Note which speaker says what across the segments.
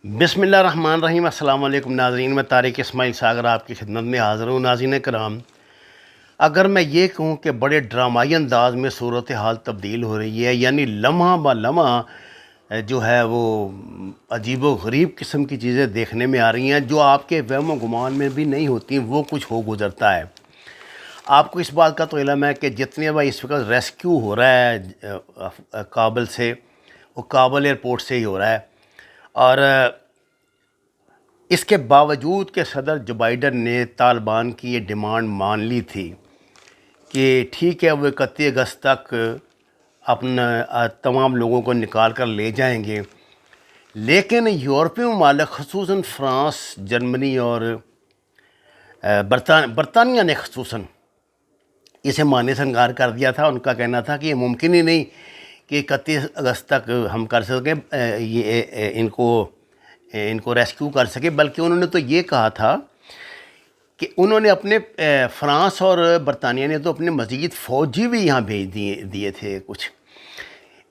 Speaker 1: بسم اللہ الرحمن الرحیم۔ السلام علیکم ناظرین، میں طارق اسماعیل ساگر آپ کی خدمت میں حاضر ہوں۔ ناظرین کرام، اگر میں یہ کہوں کہ بڑے ڈرامائی انداز میں صورتحال تبدیل ہو رہی ہے، یعنی لمحہ با لمحہ جو ہے وہ عجیب و غریب قسم کی چیزیں دیکھنے میں آ رہی ہیں جو آپ کے وہم و گمان میں بھی نہیں ہوتی، وہ کچھ ہو گزرتا ہے۔ آپ کو اس بات کا تو علم ہے کہ جتنے بار اس وقت ریسکیو ہو رہا ہے کابل سے، وہ کابل ایئرپورٹ سے ہی ہو رہا ہے، اور اس کے باوجود کہ صدر جو بائیڈن نے طالبان کی یہ ڈیمانڈ مان لی تھی کہ ٹھیک ہے وہ 31 اگست تک اپنا تمام لوگوں کو نکال کر لے جائیں گے، لیکن یورپی ممالک خصوصاً فرانس، جرمنی اور برطانیہ نے خصوصاً اسے ماننے سے انکار کر دیا تھا۔ ان کا کہنا تھا کہ یہ ممکن ہی نہیں کہ 31 اگست تک ہم کر سکیں، یہ ان کو ریسکیو کر سکے، بلکہ انہوں نے تو یہ کہا تھا کہ انہوں نے اپنے فرانس اور برطانیہ نے تو اپنے مزید فوجی بھی یہاں بھیج دیے تھے کچھ۔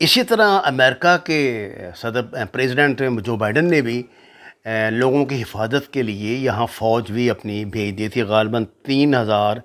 Speaker 1: اسی طرح امریکہ کے صدر پریزیڈنٹ جو بائیڈن نے بھی لوگوں کی حفاظت کے لیے یہاں فوج بھی اپنی بھیج دی تھی۔ غالباً 3000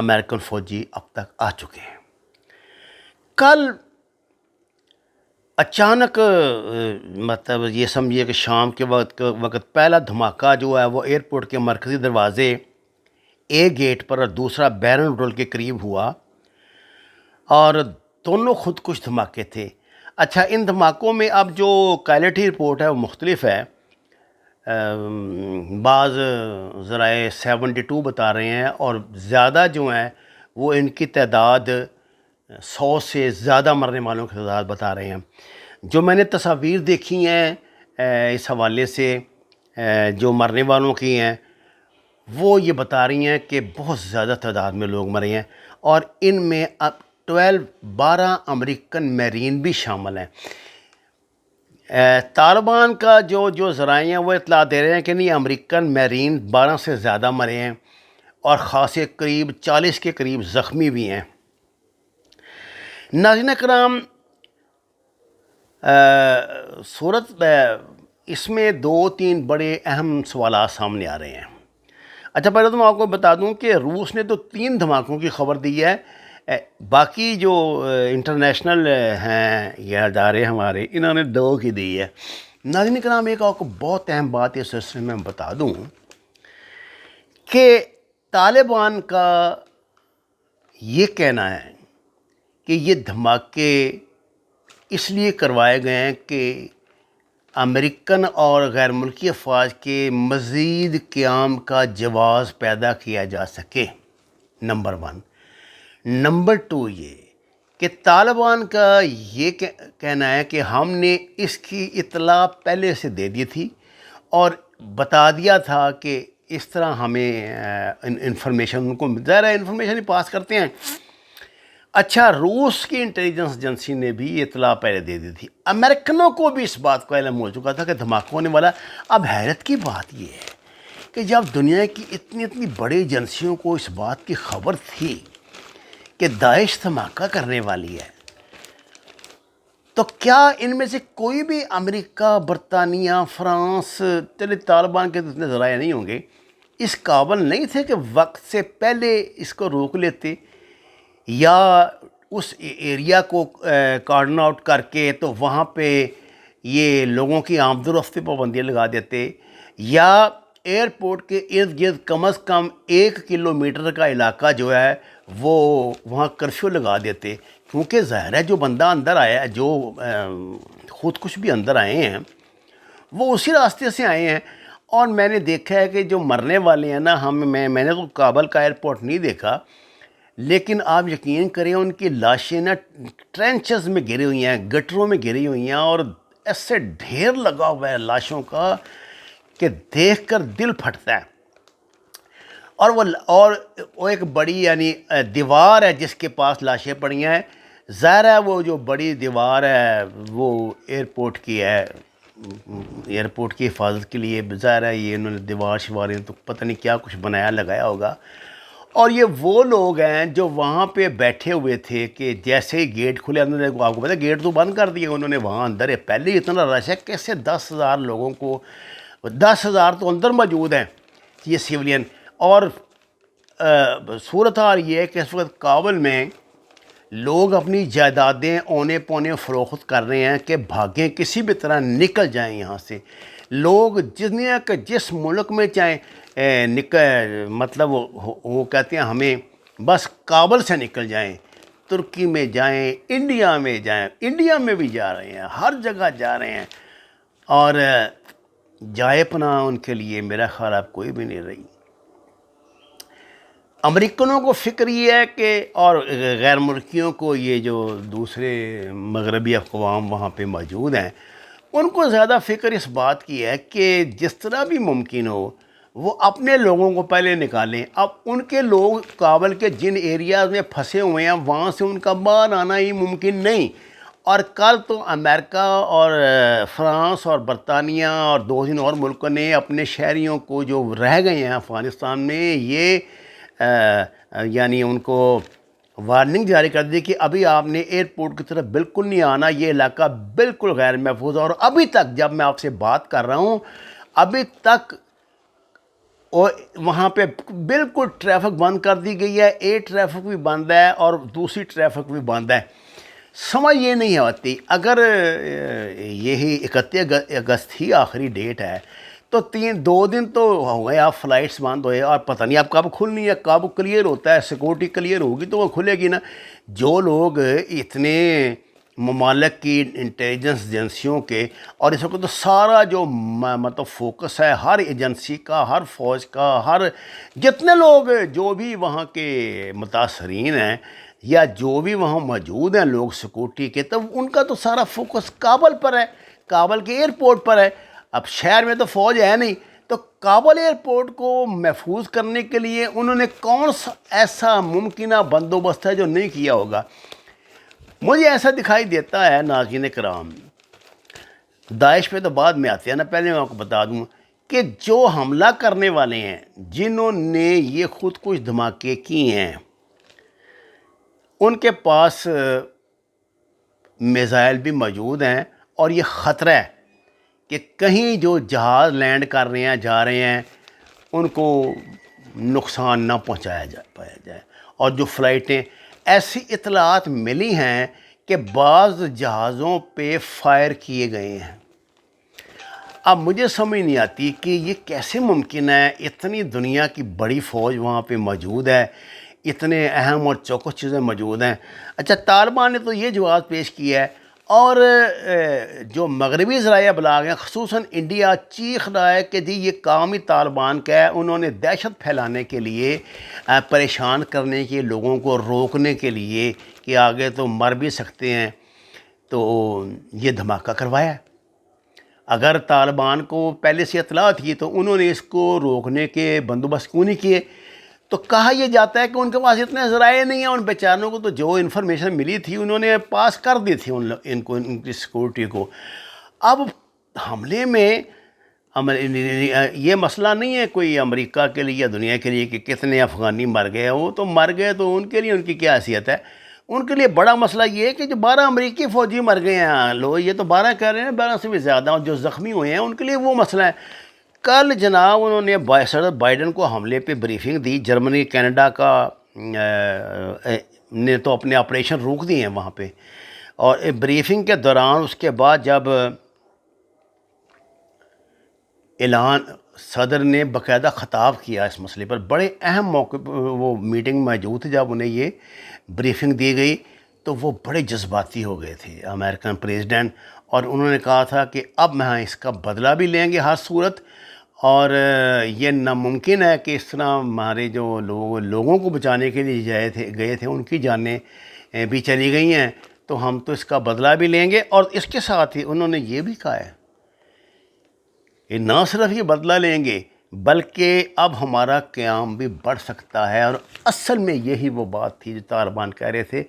Speaker 1: امریکن فوجی اب تک آ چکے ہیں۔ کل اچانک مطلب یہ سمجھیے کہ شام کے وقت پہلا دھماکہ جو ہے وہ ایئرپورٹ کے مرکزی دروازے اے گیٹ پر اور دوسرا بیرن رول کے قریب ہوا، اور دونوں خودکش دھماکے تھے۔ اچھا، ان دھماکوں میں اب جو کائلٹی رپورٹ ہے وہ مختلف ہے۔ بعض ذرائع 72 بتا رہے ہیں، اور زیادہ جو ہیں وہ ان کی تعداد 100 سے زیادہ مرنے والوں کی تعداد بتا رہے ہیں۔ جو میں نے تصاویر دیکھی ہیں اس حوالے سے جو مرنے والوں کی ہیں، وہ یہ بتا رہی ہیں کہ بہت زیادہ تعداد میں لوگ مرے ہیں، اور ان میں اب 12 امریکن میرین بھی شامل ہیں۔ طالبان کا جو ذرائع ہیں وہ اطلاع دے رہے ہیں کہ نہیں، امریکن میرین 12 سے زیادہ مرے ہیں، اور خاصے قریب 40 کے قریب زخمی بھی ہیں۔ ناظرین کرام، صورت اس میں 2-3 بڑے اہم سوالات سامنے آ رہے ہیں۔ اچھا، پہلے تو میں آپ کو بتا دوں کہ روس نے تو 3 دھماکوں کی خبر دی ہے، باقی جو انٹرنیشنل ہیں یہ ادارے ہمارے، انہوں نے 2 کی دی ہے۔ ناظرین کرام، ایک آپ کو بہت اہم بات اس سلسلے میں بتا دوں کہ طالبان کا یہ کہنا ہے کہ یہ دھماکے اس لیے کروائے گئے ہیں کہ امریکن اور غیر ملکی افواج کے مزید قیام کا جواز پیدا کیا جا سکے، نمبر 1۔ نمبر 2 یہ کہ طالبان کا یہ کہنا ہے کہ ہم نے اس کی اطلاع پہلے سے دے دی تھی اور بتا دیا تھا کہ اس طرح ہمیں انفارمیشن، ان کو ظاہر ہے انفارمیشن ہی پاس کرتے ہیں۔ اچھا، روس کی انٹیلیجنس ایجنسی نے بھی اطلاع پہلے دے دی تھی، امریکنوں کو بھی اس بات کا علم ہو چکا تھا کہ دھماکہ ہونے والا۔ اب حیرت کی بات یہ ہے کہ جب دنیا کی اتنی بڑی ایجنسیوں کو اس بات کی خبر تھی کہ داعش دھماکہ کرنے والی ہے، تو کیا ان میں سے کوئی بھی امریکہ، برطانیہ، فرانس، چلے طالبان کے اتنے ذرائع نہیں ہوں گے، اس قابل نہیں تھے کہ وقت سے پہلے اس کو روک لیتے، یا اس ایریا کو کارڈن آؤٹ کر کے تو وہاں پہ یہ لوگوں کی آمد و رفت پہ پابندیاں لگا دیتے، یا ایئرپورٹ کے ارد گرد کم از کم 1 کلومیٹر کا علاقہ جو ہے وہ وہاں کرفیو لگا دیتے، کیونکہ ظاہر ہے جو بندہ اندر آیا ہے، جو خودکش بھی اندر آئے ہیں، وہ اسی راستے سے آئے ہیں۔ اور میں نے دیکھا ہے کہ جو مرنے والے ہیں نا، میں نے تو کابل کا ایئرپورٹ نہیں دیکھا، لیکن آپ یقین کریں ان کی لاشیں نا ٹرینچز میں گری ہوئی ہیں، گٹروں میں گری ہوئی ہیں، اور ایسے ڈھیر لگا ہوا ہے لاشوں کا کہ دیکھ کر دل پھٹتا ہے۔ اور وہ ایک بڑی یعنی دیوار ہے جس کے پاس لاشیں پڑی ہیں، ظاہر ہے وہ جو بڑی دیوار ہے وہ ایئرپورٹ کی ہے، ایئرپورٹ کی حفاظت کے لیے ظاہر ہے یہ انہوں نے دیوار شواریں تو پتہ نہیں کیا کچھ بنایا لگایا ہوگا۔ اور یہ وہ لوگ ہیں جو وہاں پہ بیٹھے ہوئے تھے کہ جیسے ہی گیٹ کھلے اندر، آپ کو پتہ ہے گیٹ تو بند کر دیے انہوں نے، وہاں اندر ہے پہلے ہی اتنا رش ہے، کیسے 10,000 لوگوں کو، 10,000 تو اندر موجود ہیں یہ سیولین۔ اور صورتحال یہ ہے کہ اس وقت کابل میں لوگ اپنی جائیدادیں اونے پونے فروخت کر رہے ہیں کہ بھاگیں، کسی بھی طرح نکل جائیں یہاں سے۔ لوگ دنیا کے جس ملک میں چاہیں مطلب وہ کہتے ہیں ہمیں بس کابل سے نکل جائیں، ترکی میں جائیں، انڈیا میں جائیں، انڈیا میں بھی جا رہے ہیں، ہر جگہ جا رہے ہیں، اور جائے پناہ ان کے لیے میرا خیال اب کوئی بھی نہیں رہی۔ امریکنوں کو فکر یہ ہے کہ، اور غیر ملکیوں کو، یہ جو دوسرے مغربی اقوام وہاں پہ موجود ہیں، ان کو زیادہ فکر اس بات کی ہے کہ جس طرح بھی ممکن ہو وہ اپنے لوگوں کو پہلے نکالیں۔ اب ان کے لوگ کابل کے جن ایریاز میں پھنسے ہوئے ہیں وہاں سے ان کا باہر آنا ہی ممکن نہیں۔ اور کل تو امریکہ اور فرانس اور برطانیہ اور 2 اور ملکوں نے اپنے شہریوں کو جو رہ گئے ہیں افغانستان میں، یہ یعنی ان کو وارننگ جاری کر دی کہ ابھی آپ نے ایئرپورٹ کی طرف بالکل نہیں آنا، یہ علاقہ بالکل غیر محفوظ ہے۔ اور ابھی تک جب میں آپ سے بات کر رہا ہوں، ابھی تک وہاں پہ بالکل ٹریفک بند کر دی گئی ہے، ایئر ٹریفک بھی بند ہے اور دوسری ٹریفک بھی بند ہے۔ سمجھ یہ نہیں آتی، اگر یہی 31 اگست ہی آخری ڈیٹ ہے تو 2 دن تو ہو گئے، آپ فلائٹس بند ہوئے، اور پتہ نہیں اب کب کھلنی ہے، کب کلیئر ہوتا ہے، سیکورٹی کلیئر ہوگی تو وہ کھلے گی نا۔ جو لوگ اتنے ممالک کی انٹیلیجنس ایجنسیوں کے، اور اس وقت تو سارا جو مطلب فوکس ہے ہر ایجنسی کا، ہر فوج کا، ہر جتنے لوگ جو بھی وہاں کے متاثرین ہیں یا جو بھی وہاں موجود ہیں لوگ سیکورٹی کے، تو ان کا تو سارا فوکس کابل پر ہے، کابل کے ایئرپورٹ پر ہے۔ اب شہر میں تو فوج ہے نہیں، تو کابل ایئرپورٹ کو محفوظ کرنے کے لیے انہوں نے کون سا ایسا ممکنہ بندوبست ہے جو نہیں کیا ہوگا؟ مجھے ایسا دکھائی دیتا ہے ناظرین کرام، داعش پہ تو بعد میں آتے ہیں نا، پہلے میں آپ کو بتا دوں کہ جو حملہ کرنے والے ہیں، جنہوں نے یہ خود کچھ دھماکے کیے ہیں، ان کے پاس میزائل بھی موجود ہیں، اور یہ خطرہ ہے کہ کہیں جو جہاز لینڈ کر رہے ہیں، جا رہے ہیں، ان کو نقصان نہ پایا جائے۔ اور جو فلائٹیں، ایسی اطلاعات ملی ہیں کہ بعض جہازوں پہ فائر کیے گئے ہیں۔ اب مجھے سمجھ نہیں آتی کہ یہ کیسے ممکن ہے، اتنی دنیا کی بڑی فوج وہاں پہ موجود ہے، اتنے اہم اور چوکس چیزیں موجود ہیں۔ اچھا، طالبان نے تو یہ جواز پیش کیا ہے، اور جو مغربی ذرائع ابلاغ ہیں، خصوصاً انڈیا، چیخ رہا ہے کہ جی یہ کام ہی طالبان کا ہے، انہوں نے دہشت پھیلانے کے لیے، پریشان کرنے کے، لوگوں کو روکنے کے لیے کہ آگے تو مر بھی سکتے ہیں، تو یہ دھماکہ کروایا ہے۔ اگر طالبان کو پہلے سے اطلاع تھی تو انہوں نے اس کو روکنے کے بندوبست کیوں نہیں کیے؟ تو کہا یہ جاتا ہے کہ ان کے پاس اتنے ذرائع نہیں ہیں، ان بیچاروں کو تو جو انفارمیشن ملی تھی انہوں نے پاس کر دی تھی ان کی سیکورٹی کو۔ اب حملے میں یہ مسئلہ نہیں ہے کوئی امریکہ کے لیے یا دنیا کے لیے کہ کتنے افغانی مر گئے، وہ تو مر گئے، تو ان کے لیے ان کی کیا حیثیت ہے؟ ان کے لیے بڑا مسئلہ یہ ہے کہ جو 12 امریکی فوجی مر گئے ہیں، لوگ یہ تو 12 کہہ رہے ہیں، 12 سے بھی زیادہ، اور جو زخمی ہوئے ہیں ان کے لیے وہ مسئلہ ہے۔ کل جناب انہوں نے صدر بائیڈن کو حملے پہ بریفنگ دی، جرمنی، کینیڈا کا نے تو اپنے آپریشن روک دیے ہیں وہاں پہ، اور بریفنگ کے دوران اس کے بعد جب اعلان، صدر نے باقاعدہ خطاب کیا اس مسئلے پر، بڑے اہم موقع وہ میٹنگ موجود تھی جب انہیں یہ بریفنگ دی گئی، تو وہ بڑے جذباتی ہو گئے تھے امریکن پریزیڈنٹ، اور انہوں نے کہا تھا کہ اب میں اس کا بدلہ بھی لیں گے ہر صورت، اور یہ ناممکن ہے کہ اس طرح ہمارے جو لوگوں کو بچانے کے لیے گئے تھے ان کی جانیں بھی چلی گئی ہیں، تو ہم تو اس کا بدلہ بھی لیں گے۔ اور اس کے ساتھ ہی انہوں نے یہ بھی کہا ہے کہ نہ صرف یہ بدلہ لیں گے بلکہ اب ہمارا قیام بھی بڑھ سکتا ہے۔ اور اصل میں یہی وہ بات تھی جو طالبان کہہ رہے تھے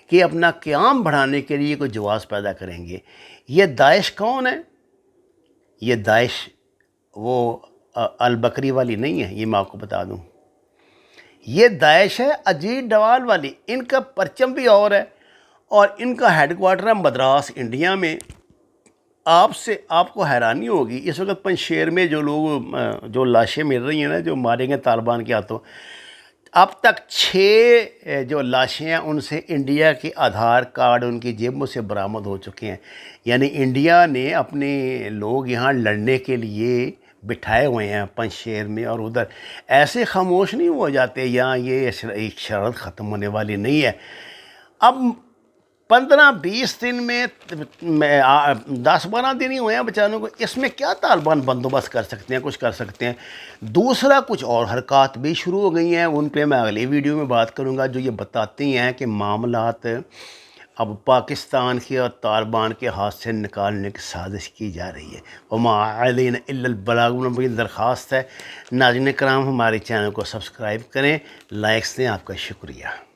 Speaker 1: کہ اپنا قیام بڑھانے کے لیے کوئی جواز پیدا کریں گے۔ یہ داعش کون ہے؟ یہ داعش وہ البکری والی نہیں ہے، یہ میں آپ کو بتا دوں۔ یہ داعش ہے اجیت ڈوال والی، ان کا پرچم بھی اور ہے، اور ان کا ہیڈ کوارٹر ہے مدراس انڈیا میں۔ آپ کو حیرانی ہوگی اس وقت پنجشیر میں جو لاشیں مل رہی ہیں نا، جو مارے گئے طالبان کے ہاتھوں، اب تک 6 جو لاشیں ہیں ان سے انڈیا کے آدھار کارڈ ان کی جیبوں سے برآمد ہو چکے ہیں۔ یعنی انڈیا نے اپنے لوگ یہاں لڑنے کے لیے بٹھائے ہوئے ہیں پنجشیر میں، اور ادھر ایسے خاموش نہیں ہو جاتے، یہاں یہ ایک شرارت ختم ہونے والی نہیں ہے۔ اب 15-20 دن میں 10-12 دن ہی ہوئے ہیں بچاروں کو، اس میں کیا طالبان بندوبست کر سکتے ہیں، کچھ کر سکتے ہیں؟ دوسرا کچھ اور حرکات بھی شروع ہو گئی ہیں، ان پہ میں اگلی ویڈیو میں بات کروں گا، جو یہ بتاتی ہیں کہ معاملات اب پاکستان کے اور طالبان کے ہاتھ سے نکالنے کی سازش کی جا رہی ہے۔ وما علینا الا البلاغ المبین۔ درخواست ہے ناظرین کرام ہمارے چینل کو سبسکرائب کریں، لائکس دیں۔ آپ کا شکریہ۔